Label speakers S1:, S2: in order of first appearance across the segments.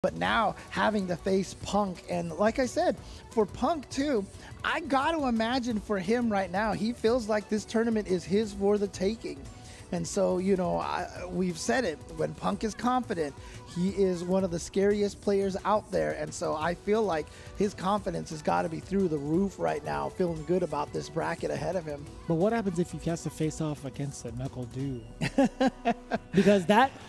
S1: But now having to face Punk, and like I said, for Punk too, I got to imagine for him right now, he feels like this tournament is his for the taking. And so, you know, we've said it, when Punk is confident, he is one of the scariest players out there. And so I feel like his confidence has got to be through the roof right now, feeling good about this bracket ahead of him.
S2: But what happens if he has to face off against a NuckleDu? Because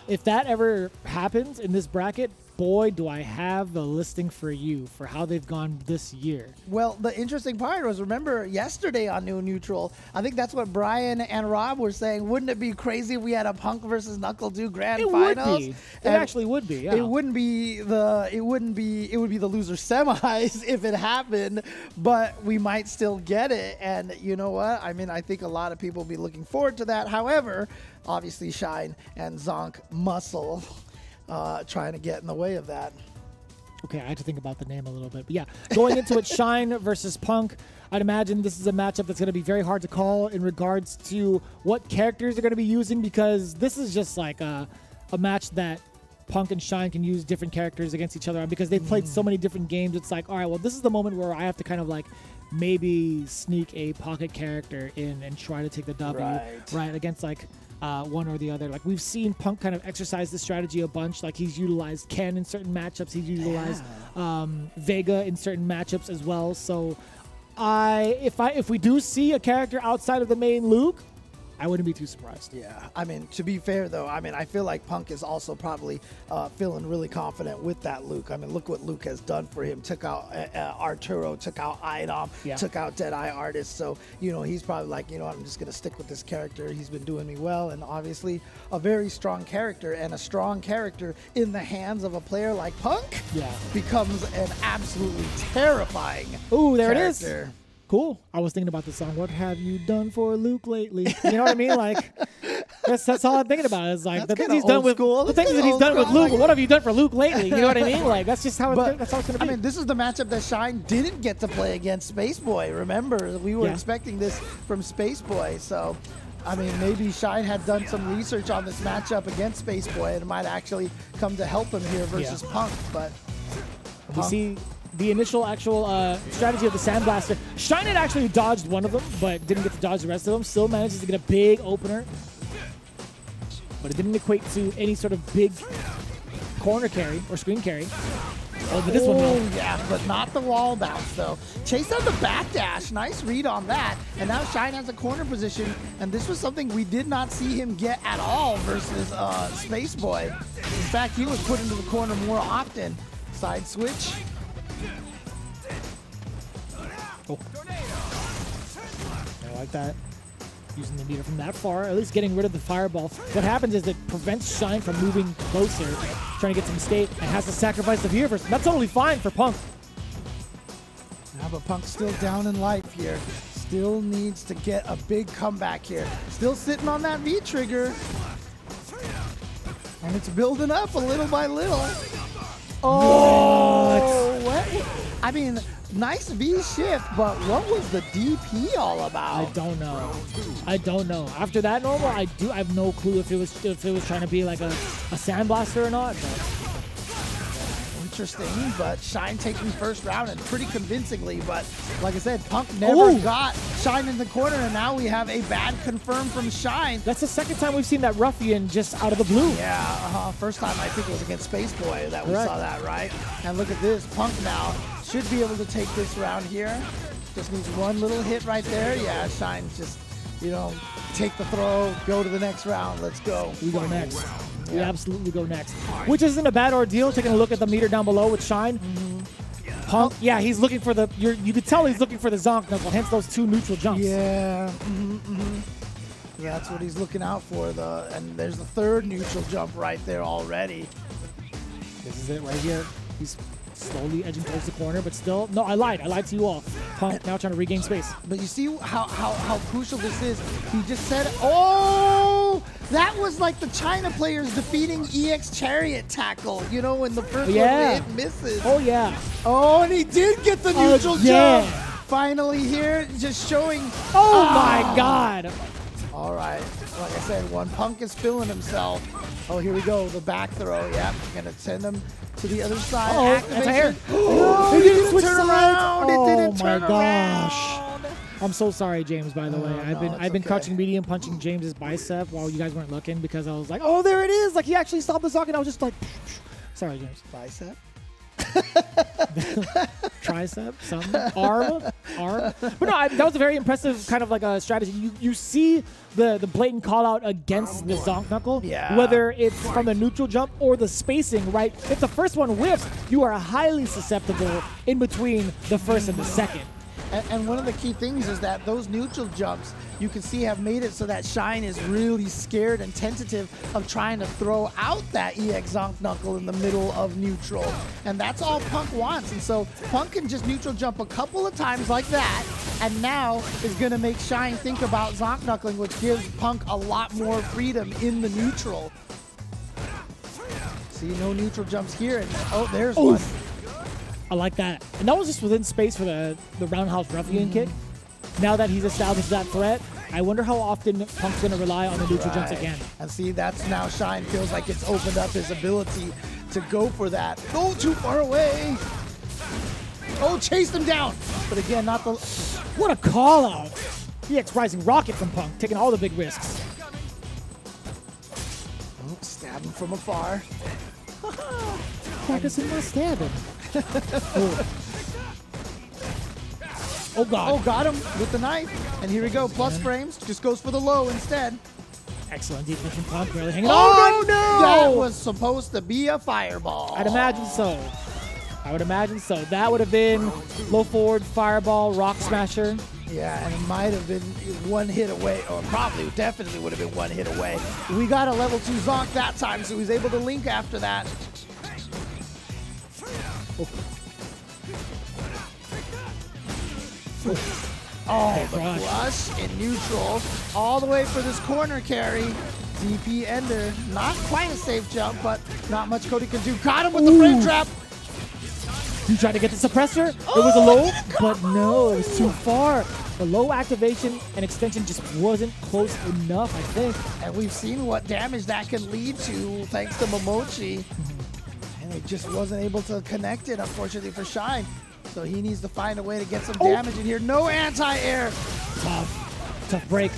S2: if that ever happens in this bracket, boy, do I have the listing for you for how they've gone this year.
S1: Well, the interesting part was, remember yesterday on New Neutral, I think that's what Brian and Rob were saying. Wouldn't it be crazy if we had a Punk versus NuckleDu grand finals?
S2: Would be. It actually would be. Yeah.
S1: It would be the loser semis if it happened, but we might still get it. And you know what? I mean, I think a lot of people will be looking forward to that. However, obviously Shine and Zonk Muscle trying to get in the way of that.
S2: Okay, I had to think about the name a little bit. But yeah, going into it, Shine versus Punk, I'd imagine this is a matchup that's going to be very hard to call in regards to what characters they're going to be using, because this is just like a match that Punk and Shine can use different characters against each other on, because they've played so many different games. It's like, all right, well, this is the moment where I have to kind of like maybe sneak a pocket character in and try to take the W, right against like one or the other. Like, we've seen Punk kind of exercise this strategy a bunch. Like, he's utilized Ken in certain matchups. He's utilized Vega in certain matchups as well. So if we do see a character outside of the main Luke, I wouldn't be too surprised.
S1: Yeah, I mean, to be fair, though, I mean, I feel like Punk is also probably feeling really confident with that Luke. I mean, look what Luke has done for him. Took out Arturo, took out Idom, took out Deadeye Artist. So, you know, he's probably like, you know, I'm just going to stick with this character. He's been doing me well, and obviously a very strong character, and a strong character in the hands of a player like Punk becomes an absolutely terrifying character.
S2: It is. Cool. I was thinking about the song, "What Have You Done for Luke Lately?" You know what I mean? Like, that's all I'm thinking about. Is like the things he's done with Luke. What have you done for Luke lately? You know what I mean? Like, that's just how that's how it's gonna be.
S1: I mean, this is the matchup that Shine didn't get to play against Space Boy. Remember, we were expecting this from Space Boy. So, I mean, maybe Shine had done some research on this matchup against Space Boy, and it might actually come to help him here versus Punk. But
S2: we see the initial strategy of the Sandblaster. Shine had actually dodged one of them, but didn't get to dodge the rest of them. Still manages to get a big opener, but it didn't equate to any sort of big corner carry or screen carry. Oh, but this one will.
S1: Yeah, but not the wall bounce, though. Chase out the backdash. Nice read on that. And now Shine has a corner position, and this was something we did not see him get at all versus Space Boy. In fact, he was put into the corner more often. Side switch.
S2: Oh. I like that. Using the meter from that far, at least getting rid of the fireball. What happens is it prevents Shine from moving closer, trying to get some state, and has to sacrifice the Veerverse. That's totally fine for Punk.
S1: Yeah, but Punk's still down in life here. Still needs to get a big comeback here. Still sitting on that V-trigger. And it's building up a little by little. Oh, what? I mean, nice V shift, but what was the DP all about?
S2: I don't know. I don't know. After that normal, I have no clue if it was trying to be like a Sandblaster or not. But.
S1: Interesting, but Shine taking first round and pretty convincingly. But like I said, Punk never got Shine in the corner, and now we have a bad confirm from Shine.
S2: That's the second time we've seen that ruffian just out of the blue.
S1: Yeah, first time I think it was against Space Boy that we saw that, right? And look at this, Punk now should be able to take this round here. Just needs one little hit right there. Yeah, Shine just, you know, take the throw, go to the next round. Let's go.
S2: We go next. We absolutely go next. Which isn't a bad ordeal, taking a look at the meter down below with Shine. Punk, yeah, he's looking for the, you could tell he's looking for the Zonk Knuckle, hence those two neutral jumps.
S1: Yeah. Yeah, that's what he's looking out for. And there's the third neutral jump right there already.
S2: This is it right here. He's slowly edging towards the corner, but still, no, I lied to you all. Punk now trying to regain space.
S1: But you see how crucial this is. He just said, oh, that was like the China players defeating EX Chariot tackle, you know, when the first one hit misses.
S2: Oh, yeah.
S1: Oh, and he did get the neutral jump. Finally here, just showing.
S2: Oh, my God.
S1: All right. Like I said, when Punk is feeling himself. Oh, here we go. The back throw. Yep. Going to send him to the other side.
S2: Oh,
S1: Activation.
S2: no,
S1: It didn't
S2: switch
S1: turn
S2: sides.
S1: around. It didn't
S2: Oh my
S1: turn
S2: gosh.
S1: around.
S2: I'm so sorry, James, by the way.
S1: no,
S2: I've
S1: it's
S2: been
S1: okay.
S2: crouching medium punching James's bicep while you guys weren't looking because I was like, oh, there it is. Like, he actually stopped the sock, and I was just like, sorry, James.
S1: Bicep.
S2: Tricep, something, arm. But no, that was a very impressive kind of like a strategy. You see the blatant call out against the Zonk Knuckle,
S1: Yeah.
S2: whether it's from the neutral jump or the spacing, right? If the first one whiffs, you are highly susceptible in between the first and the second.
S1: And one of the key things is that those neutral jumps, you can see, have made it so that Shine is really scared and tentative of trying to throw out that EX Zonk Knuckle in the middle of neutral. And that's all Punk wants. And so Punk can just neutral jump a couple of times like that, and now is going to make Shine think about Zonk Knuckling, which gives Punk a lot more freedom in the neutral. See, no neutral jumps here. And, oh, there's one.
S2: I like that. And that was just within space for the roundhouse ruffian kick. Now that he's established that threat, I wonder how often Punk's going to rely on the neutral jumps again.
S1: And see, that's now Shine feels like it's opened up his ability to go for that. Oh, too far away. Oh, chased him down. But again, not the...
S2: What a call out. EX Rising Rocket from Punk, taking all the big risks.
S1: Oh, stab him from afar.
S2: Practicing my stabbing. Oh. Oh, God.
S1: Oh, got him with the knife. And here we go, plus frames. Just goes for the low instead.
S2: Excellent defense from Punk, barely hanging
S1: Oh,
S2: on.
S1: no! That was supposed to be a fireball.
S2: I'd imagine so. I would imagine so. That would have been low forward, fireball, rock smasher.
S1: Yeah, and it might have been one hit away, or probably definitely would have been one hit away. We got a level 2 Zonk that time, so he was able to link after that. Oh, the flush in neutral, all the way for this corner carry. DP Ender, not quite a safe jump, but not much Cody can do. Got him with the frame trap.
S2: You tried to get the suppressor. It was a low, but no, it was too far. The low activation and extension just wasn't close enough, I think.
S1: And we've seen what damage that can lead to thanks to Momochi. And it just wasn't able to connect it, unfortunately, for Shine. So he needs to find a way to get some damage in here. No anti-air.
S2: Tough break.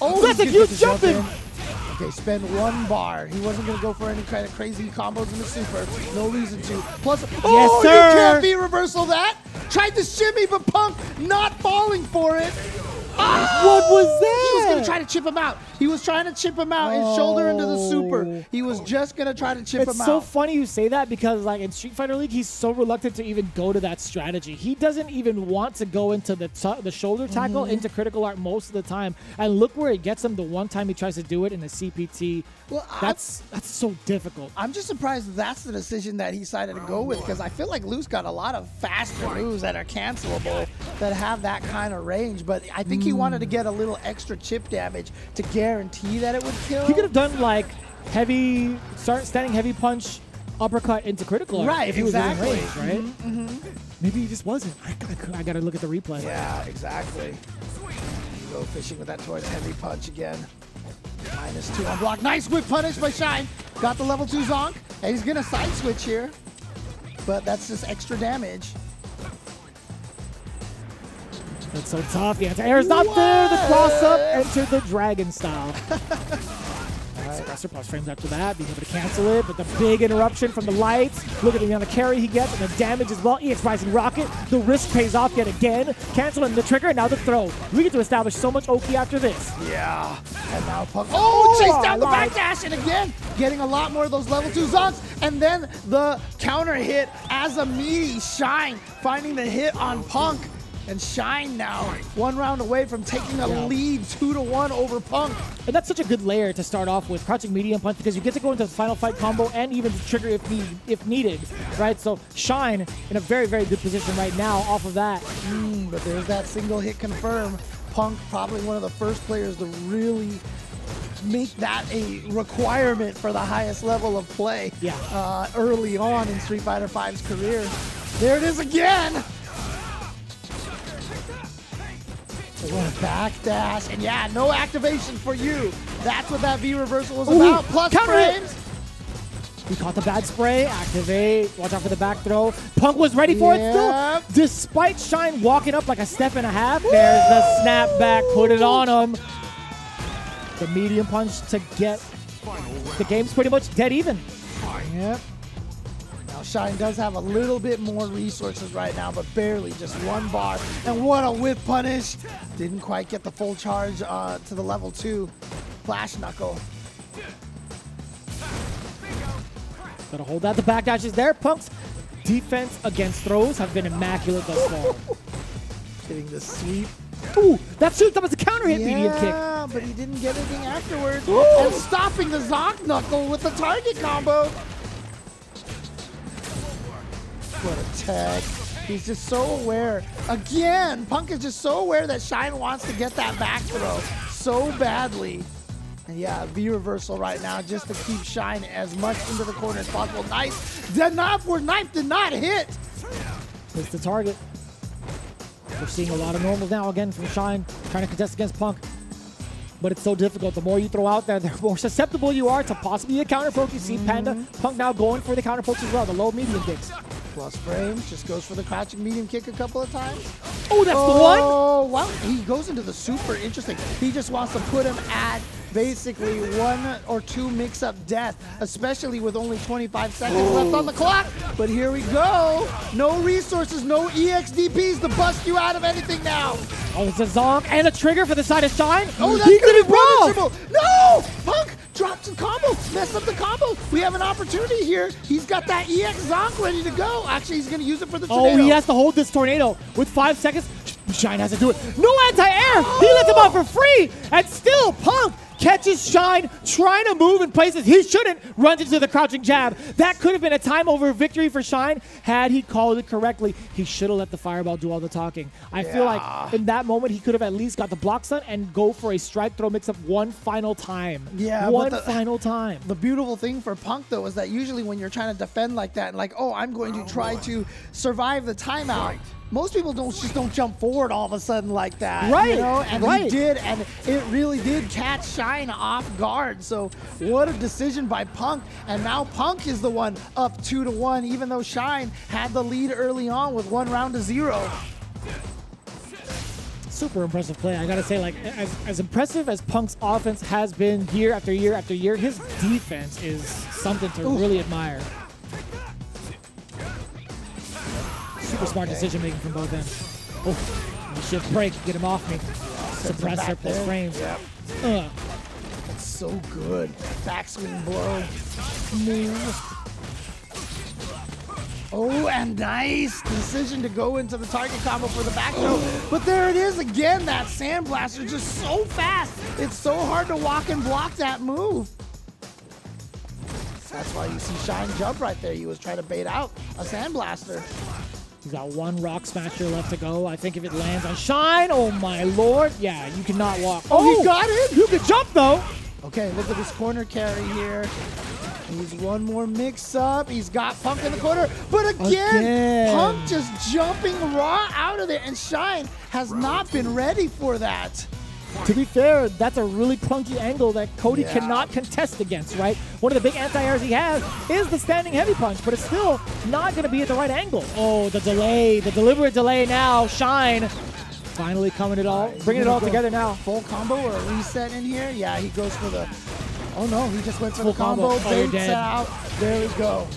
S1: Oh,
S2: that's a huge jump in.
S1: Okay, spend 1 bar. He wasn't going to go for any kind of crazy combos in the super. No reason to. Plus,
S2: yes, sir.
S1: You can't be reversal that. Tried to shimmy, but Punk not falling for it.
S2: What was that?
S1: He was going to try to chip him out. He was trying to chip him out and shoulder into the super. He was just going to try to chip him out.
S2: It's so funny you say that because like in Street Fighter League, he's so reluctant to even go to that strategy. He doesn't even want to go into the shoulder tackle into critical art most of the time. And look where it gets him the one time he tries to do it in the CPT.
S1: Well,
S2: that's so difficult.
S1: I'm just surprised that's the decision that he decided to go with because I feel like Luke's got a lot of faster moves that are cancelable that have that kind of range. But I think he wanted to get a little extra chip damage to guarantee that it would kill.
S2: He could have done like standing heavy punch, uppercut into critical art
S1: right,
S2: if he
S1: exactly.
S2: was in range, right? Maybe he just wasn't. I got to look at the replay.
S1: Yeah, exactly. Go fishing with that towards heavy punch again. -2 on block. Nice whip punish by Shine. Got the level 2 Zonk. And he's going to side switch here. But that's just extra damage.
S2: That's so tough. The anti-air is not there. The cross-up entered the dragon style. Suppressor plus frames after that, being able to cancel it, but the big interruption from the lights. Look at the amount of carry he gets and the damage as well. EX Rising Rocket. The risk pays off yet again. Canceling the trigger, and now the throw. We get to establish so much Oki after this.
S1: Yeah. And now Punk. Oh, chase down the backdash, and again, getting a lot more of those level 2 Zonks. And then the counter hit as a meaty Shine, finding the hit on Punk. And Shine now 1 round away from taking a lead 2-1 over Punk.
S2: And that's such a good layer to start off with, crouching medium punch, because you get to go into the final fight combo and even trigger if needed, right? So Shine in a very, very good position right now off of that.
S1: But there's that single hit confirm. Punk probably one of the first players to really make that a requirement for the highest level of play early on in Street Fighter V's career. There it is again. Backdash, and yeah, no activation for you. That's what that V reversal was about. Plus frames.
S2: He caught the bad spray. Activate. Watch out for the back throw. Punk was ready for it still. Despite Shine walking up like a step and a half, there's the snap back. Put it on him. The medium punch to get the game's pretty much dead even.
S1: Yep. Now Shine does have a little bit more resources right now, but barely, just one bar. And what a whip punish. Didn't quite get the full charge to the level 2 Flash Knuckle.
S2: Gotta hold out the backdashes there. Punk's defense against throws have been immaculate thus far.
S1: Getting the sweep.
S2: Ooh, that shoots up as a counter hit medium kick.
S1: Yeah, but he didn't get anything afterwards. And stopping the Zonk Knuckle with the target combo. What a tag. He's just so aware. Again, Punk is just so aware that Shine wants to get that back throw so badly. And yeah, V reversal right now just to keep Shine as much into the corner as possible. Nice. Did not, where knife did not hit.
S2: It's the target. We're seeing a lot of normals now again from Shine, trying to contest against Punk. But it's so difficult. The more you throw out there, the more susceptible you are to possibly a counter poke. You see Panda, Punk now going for the counter pokes as well, the low medium kicks.
S1: Plus frames, just goes for the crouching medium kick a couple of times.
S2: Oh, that's the one?
S1: Oh, wow. He goes into the super interesting. He just wants to put him at basically 1 or 2 mix-up death, especially with only 25 seconds left on the clock. But here we go. No resources, no EXDPs to bust you out of anything now.
S2: Oh, it's a Zonk and a trigger for the side of Shine.
S1: Oh, that's gonna be wrong. No! Punk drops the combo, messed up the combo. We have an opportunity here. He's got that EX Zonk ready to go. Actually, he's gonna use it for the tornado.
S2: Oh, he has to hold this tornado with 5 seconds. Shine has to do it. No anti-air. He lets him out for free. And still, Punk catches Shine, trying to move in places he shouldn't, runs into the crouching jab. That could have been a time over victory for Shine had he called it correctly. He should have let the fireball do all the talking. I feel like in that moment he could have at least got the block stun and go for a strike throw mix up one final time.
S1: Yeah,
S2: one final time.
S1: The beautiful thing for Punk though is that usually when you're trying to defend like that and like, oh, I'm going to try to survive the timeout. Most people just don't jump forward all of a sudden like that,
S2: right?
S1: You know? And he did, and it really did catch Shine off guard. So what a decision by Punk, and now Punk is the one up 2-1, even though Shine had the lead early on with 1 round to 0.
S2: Super impressive play. I gotta say, like, as impressive as Punk's offense has been year after year after year, his defense is something to really admire. Super smart decision making from both ends. Oh, shift break, get him off me. Suppressor plus frames.
S1: Yep. That's so good. Backswing blow. Move. Oh, and nice decision to go into the target combo for the back throw. But there it is again, that Sandblaster just so fast. It's so hard to walk and block that move. That's why you see Shine jump right there. He was trying to bait out a Sandblaster.
S2: He's got 1 Rock Smasher left to go. I think if it lands on Shine, oh my lord. Yeah, you cannot walk.
S1: Oh, he got it?
S2: You could jump though.
S1: Okay, look at this corner carry here. He's 1 more mix up. He's got Punk in the corner. But again, Punk just jumping raw out of there. And Shine has not been ready for that.
S2: To be fair, that's a really clunky angle that Cody cannot contest against, right? One of the big anti-airs he has is the standing heavy punch, but it's still not going to be at the right angle. Oh, the delay, the deliberate delay now. Shine finally coming bringing it all together now.
S1: Full combo or a reset in here? Yeah, he goes for the... Oh no, he just went for the combo.
S2: Oh,
S1: baits out. There we go.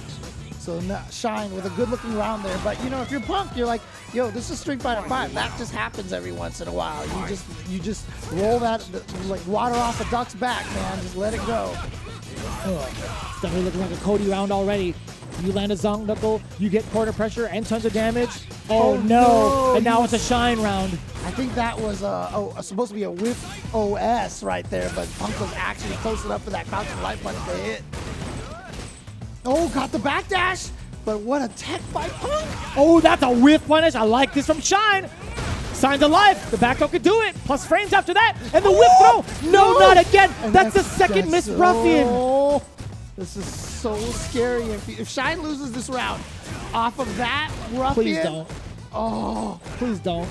S1: So Shine with a good looking round there. But you know, if you're Punk, you're like, yo, this is Street Fighter 5. That just happens every once in a while. You just roll that, like water off a duck's back, man. Just let it go.
S2: It's definitely looking like a Cody round already. You land a Zonk Knuckle, you get corner pressure and tons of damage. Oh no! And now it's a Shine round.
S1: I think that was supposed to be a whip OS right there, but Punk was actually close enough for that crouching light punch to hit. Oh, got the backdash, but what a tech by Punk.
S2: Oh, that's a whiff punish. I like this from Shine. Signs of life. The back throw could do it. Plus frames after that. And the whip throw. No, not again. And that's the second missed ruffian.
S1: This is so scary. If Shine loses this round off of that ruffian.
S2: Please don't.
S1: Oh.
S2: Please don't.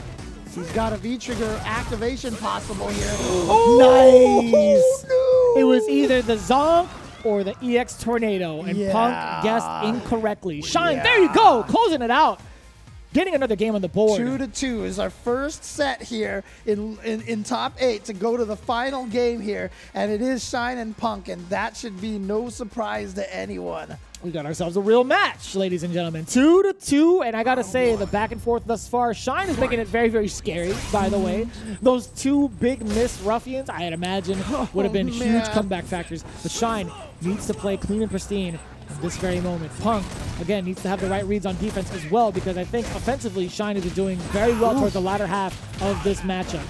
S1: He's got a V-trigger activation possible here.
S2: Oh, nice. No. It was either the Zonk or the EX Tornado, and
S1: Yeah.
S2: Punk guessed incorrectly. Shine, there you go, closing it out. Getting another game on the board.
S1: 2-2 is our first set here in top 8 to go to the final game here, and it is Shine and Punk, and that should be no surprise to anyone.
S2: We got ourselves a real match, ladies and gentlemen. 2-2, and I gotta say, the back and forth thus far, Shine is making it very, very scary, by the way. Those two big missed ruffians, I had imagined, would have been huge comeback factors. But Shine needs to play clean and pristine in this very moment. Punk, again, needs to have the right reads on defense as well, because I think offensively, Shine is doing very well towards the latter half of this matchup.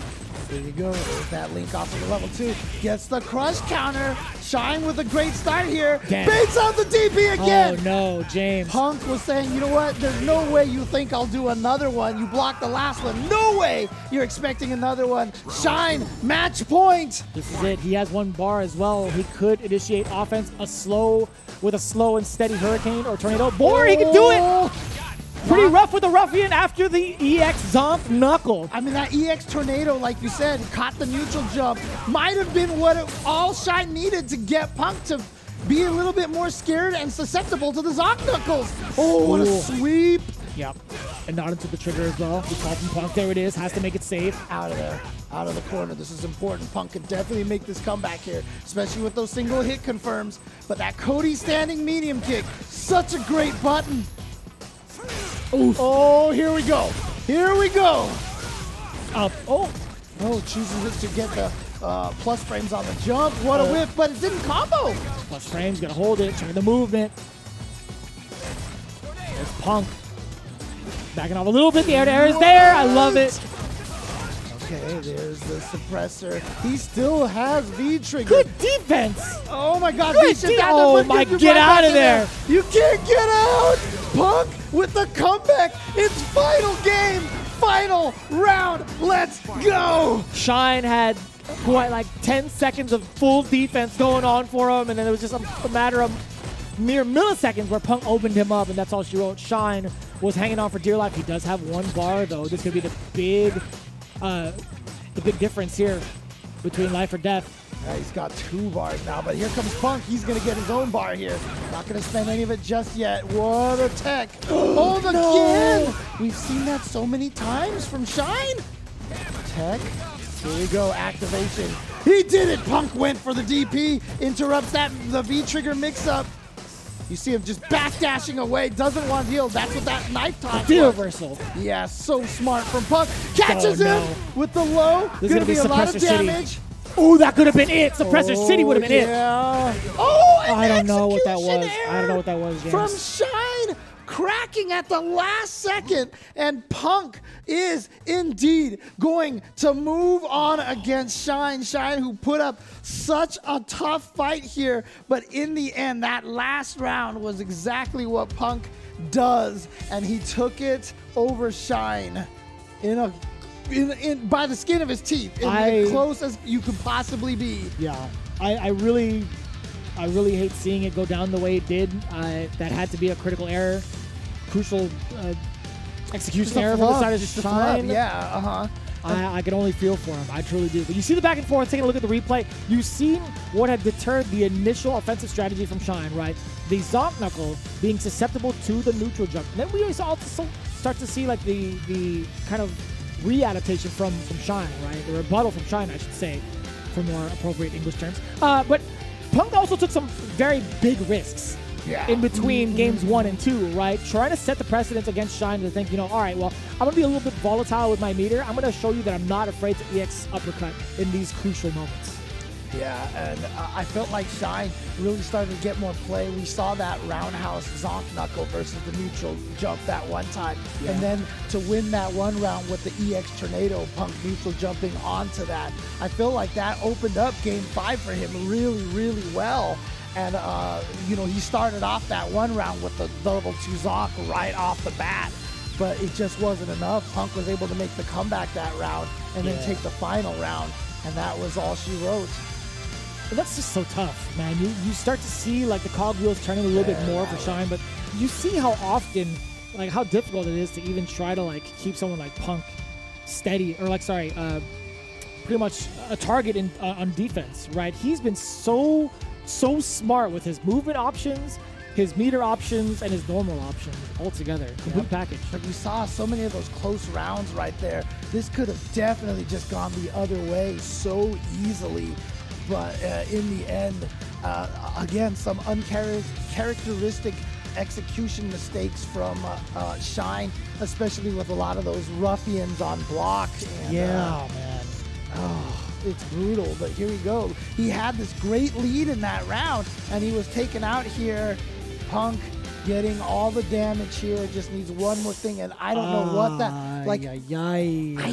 S1: There you go. There's that link off of the level 2. Gets the crush counter. Shine with a great start here.
S2: Damn.
S1: Baits out the DP again.
S2: Oh, no, James.
S1: Punk was saying, you know what? There's no way you think I'll do another one. You blocked the last one. No way you're expecting another one. Shine, match point.
S2: This is it. He has one bar as well. He could initiate offense with a slow and steady hurricane or tornado. Boy, he can do it. Pretty rough with the ruffian after the EX Zonk Knuckle.
S1: I mean, that EX Tornado, like you said, caught the neutral jump. Might have been what all Shine needed to get Punk to be a little bit more scared and susceptible to the Zonk Knuckles. Oh, what a sweep.
S2: Yep. And not into the trigger as well. The call from Punk. There it is. Has to make it safe.
S1: Out of there. Out of the corner. This is important. Punk can definitely make this comeback here, especially with those single hit confirms. But that Cody standing medium kick, such a great button. Oof. Oh, here we go. Here we go.
S2: Up. Oh,
S1: chooses it to get the plus frames on the jump. What a whiff, but it didn't combo.
S2: plus frames. Got to hold it. Checking the movement. There's Punk. Backing off a little bit. The air to air is there. I love it.
S1: Okay, there's the suppressor. He still has V-trigger.
S2: Good defense.
S1: Oh my God,
S2: Good oh my, get out of there.
S1: You can't get out. Punk with the comeback. It's final game, final round. Let's go.
S2: Shine had quite like 10 seconds of full defense going on for him, and then it was just a matter of mere milliseconds where Punk opened him up, and that's all she wrote. Shine was hanging on for dear life. He does have one bar though. This is gonna be the big difference here between life or death.
S1: Yeah, he's got 2 bars now, but here comes Punk. He's going to get his own bar here. Not going to spend any of it just yet. What a tech. Oh, the again. We've seen that so many times from Shine. Tech. Here we go. Activation. He did it. Punk went for the DP. Interrupts the V-trigger mix-up. You see him just backdashing away. Doesn't want to deal. That's what that knife taught.
S2: Reversal.
S1: Yeah, so smart from Punk. Catches him with the low.
S2: This is going to be
S1: a lot of damage.
S2: City. Oh, that could have been it. Suppressor City would have been it.
S1: Oh,
S2: I don't know what that was. I don't know what that was, James.
S1: From Shine, cracking at the last second, and Punk is indeed going to move on against Shine. Shine, who put up such a tough fight here, but in the end, that last round was exactly what Punk does, and he took it over Shine by the skin of his teeth, as close as you could possibly be.
S2: Yeah, I really hate seeing it go down the way it did. That had to be a critical error, crucial execution error from the side of Shine.
S1: Yeah,
S2: I can only feel for him. I truly do. But you see the back and forth, taking a look at the replay. You've seen what had deterred the initial offensive strategy from Shine, right? The Zonk Knuckle being susceptible to the neutral jump. And then we also start to see like the kind of readaptation from Shine, right? The rebuttal from Shine, I should say, for more appropriate English terms. But Punk also took some very big risks in between games 1 and 2, right? Trying to set the precedence against Shine to think, all right, well, I'm going to be a little bit volatile with my meter. I'm going to show you that I'm not afraid to EX uppercut in these crucial moments.
S1: Yeah, and I felt like Shine really started to get more play. We saw that roundhouse Zonk Knuckle versus the neutral jump that one time. Yeah. And then to win that one round with the EX Tornado, Punk neutral jumping onto that. I feel like that opened up game 5 for him really, really well. And, he started off that one round with the level 2 Zonk right off the bat. But it just wasn't enough. Punk was able to make the comeback that round and then take the final round. And that was all she wrote.
S2: But that's just so tough, man. You start to see like the cogwheels turning a little bit more for Shine, but you see how often, like how difficult it is to even try to like keep someone like Punk steady, or pretty much a target on defense, right? He's been so so smart with his movement options, his meter options, and his normal options all together. Complete package.
S1: But you saw so many of those close rounds right there. This could have definitely just gone the other way so easily. But in the end, again, some uncharacteristic execution mistakes from Shine, especially with a lot of those ruffians on block. And,
S2: man.
S1: It's brutal, but here we go. He had this great lead in that round, and he was taken out here. Punk getting all the damage here. Just needs one more thing, and I don't know what that... Like,